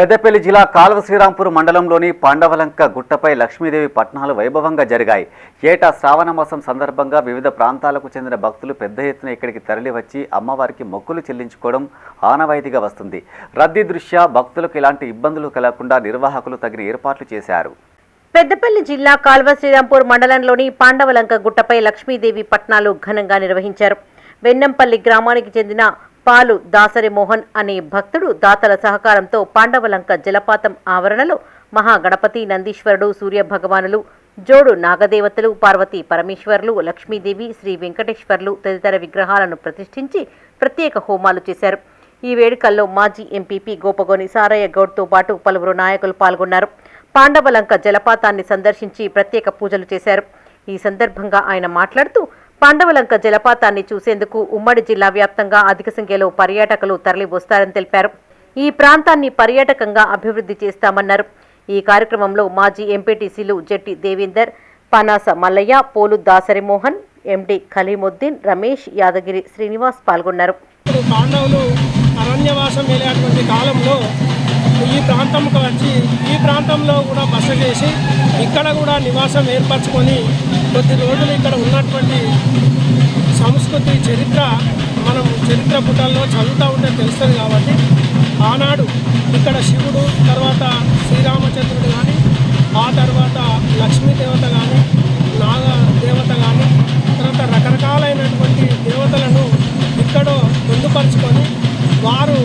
పెద్దపల్లి జిల్లా కాల్వ శ్రీరాంపూర్ మండలంలోని పాండవలంక గుట్టపై లక్ష్మీదేవి పట్నాలు వైభవంగా జరిగాయి. ఏటా శ్రావణ మాసం సందర్భంగా వివిధ ప్రాంతాలకు చెందిన భక్తులు పెద్ద ఎత్తున ఇక్కడికి తరలివచ్చి అమ్మవారికి మొక్కులు చెల్లించుకోవడం ఆనవాయితీగా వస్తుంది. రద్దీ దృష్ట్యా భక్తులకు ఎలాంటి ఇబ్బందులు కలగకుండా నిర్వాహకులు తగిన ఏర్పాట్లు చేశారు. పెద్దపల్లి జిల్లా కాల్వ శ్రీరాంపూర్ మండలంలోని పాండవలంక గుట్టపై లక్ష్మీదేవి పట్నాలు ఘనంగా నిర్వహించారు. వెన్నంపల్లి గ్రామానికి చెందిన పాలు దాసరి మోహన్ అనే భక్తుడు దాతల సహకారంతో పాండవలంక జలపాతం ఆవరణలో మహాగణపతి, నందీశ్వరుడు, సూర్య భగవానులు, జోడు నాగదేవతలు, పార్వతీ పరమేశ్వరులు, లక్ష్మీదేవి, శ్రీ వెంకటేశ్వర్లు తదితర విగ్రహాలను ప్రతిష్ఠించి ప్రత్యేక హోమాలు చేశారు. ఈ వేడుకల్లో మాజీ ఎంపీపీ గోపగోని సారయ్య గౌడ్తో పాటు పలువురు నాయకులు పాల్గొన్నారు. పాండవలంక జలపాతాన్ని సందర్శించి ప్రత్యేక పూజలు చేశారు. ఈ సందర్భంగా ఆయన మాట్లాడుతూ పాండవలంక జలపాతాన్ని చూసేందుకు ఉమ్మడి జిల్లా వ్యాప్తంగా అధిక సంఖ్యలో పర్యాటకులు తరలివస్తారని తెలిపారు. ఈ ప్రాంతాన్ని పర్యాటకంగా అభివృద్ధి చేస్తామన్నారు. ఈ కార్యక్రమంలో మాజీ ఎంపీటీసీలు జెట్టి దేవేందర్, పనాస మల్లయ్య, పోలు దాసరి మోహన్, ఎండి ఖలీముద్దీన్, రమేష్, యాదగిరి శ్రీనివాస్ పాల్గొన్నారు. పాండవులు అరణ్యవాసం వెళ్ళేటువంటి కాలంలో ఈ ప్రాంతంకి వచ్చి ఈ ప్రాంతంలో కూడా బస చేసి ఇక్కడ కూడా నివాసం ఏర్పరచుకొని కొద్ది రోజులు ఇక్కడ ఉన్నటువంటి సంస్కృతి చరిత్ర మనం చరిత్ర పుటల్లో చదువుతూ ఉంటే తెలుస్తుంది. కాబట్టి ఆనాడు ఇక్కడ శివుడు, తర్వాత శ్రీరామచంద్రుడు కానీ, ఆ తర్వాత లక్ష్మీదేవత కానీ, నాగ దేవత కానీ, తర్వాత రకరకాలైనటువంటి దేవతలను ఇక్కడ పొందుపరుచుకొని వారు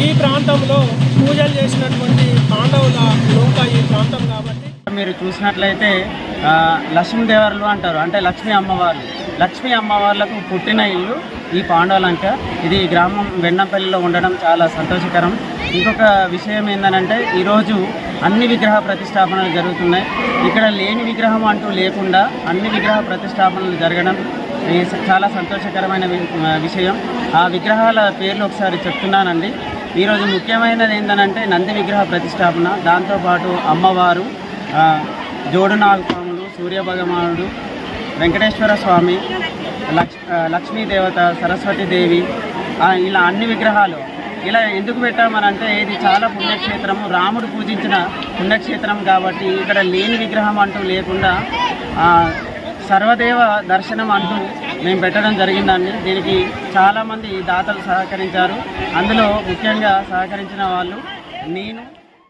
ఈ ప్రాంతంలో పూజలు చేసినటువంటి పాండవుల లోక ఈ ప్రాంతం. కాబట్టి మీరు చూసినట్లయితే లక్ష్మీదేవర్లు అంటారు, అంటే లక్ష్మీ అమ్మవార్లు. లక్ష్మీ అమ్మవార్లకు పుట్టిన ఇల్లు ఈ పాండవలంక. ఇది గ్రామం వెన్నంపల్లిలో ఉండడం చాలా సంతోషకరం. ఇంకొక విషయం ఏంటంటే ఈరోజు అన్ని విగ్రహ ప్రతిష్టాపనలు జరుగుతున్నాయి. ఇక్కడ లేని విగ్రహం అంటూ లేకుండా అన్ని విగ్రహ ప్రతిష్టాపనలు జరగడం చాలా సంతోషకరమైన విషయం. ఆ విగ్రహాల పేర్లు ఒకసారి చెప్తున్నానండి. ఈరోజు ముఖ్యమైనది ఏంటంటే నంది విగ్రహ ప్రతిష్టాపన, దాంతోపాటు అమ్మవారు, జోడు నాగపాములు, సూర్యభగవానుడు, వెంకటేశ్వర స్వామి, లక్ష్మీదేవత, సరస్వతీదేవి, ఇలా అన్ని విగ్రహాలు ఇలా ఎందుకు పెట్టామనంటే ఇది చాలా పుణ్యక్షేత్రము, రాముడు పూజించిన పుణ్యక్షేత్రం. కాబట్టి ఇక్కడ లేని విగ్రహం అంటూ లేకుండా సర్వదేవ దర్శనం అంటూ మేము పెట్టడం జరిగిందండి. దీనికి చాలామంది దాతలు సహకరించారు. అందులో ముఖ్యంగా సహకరించిన వాళ్ళు నేను.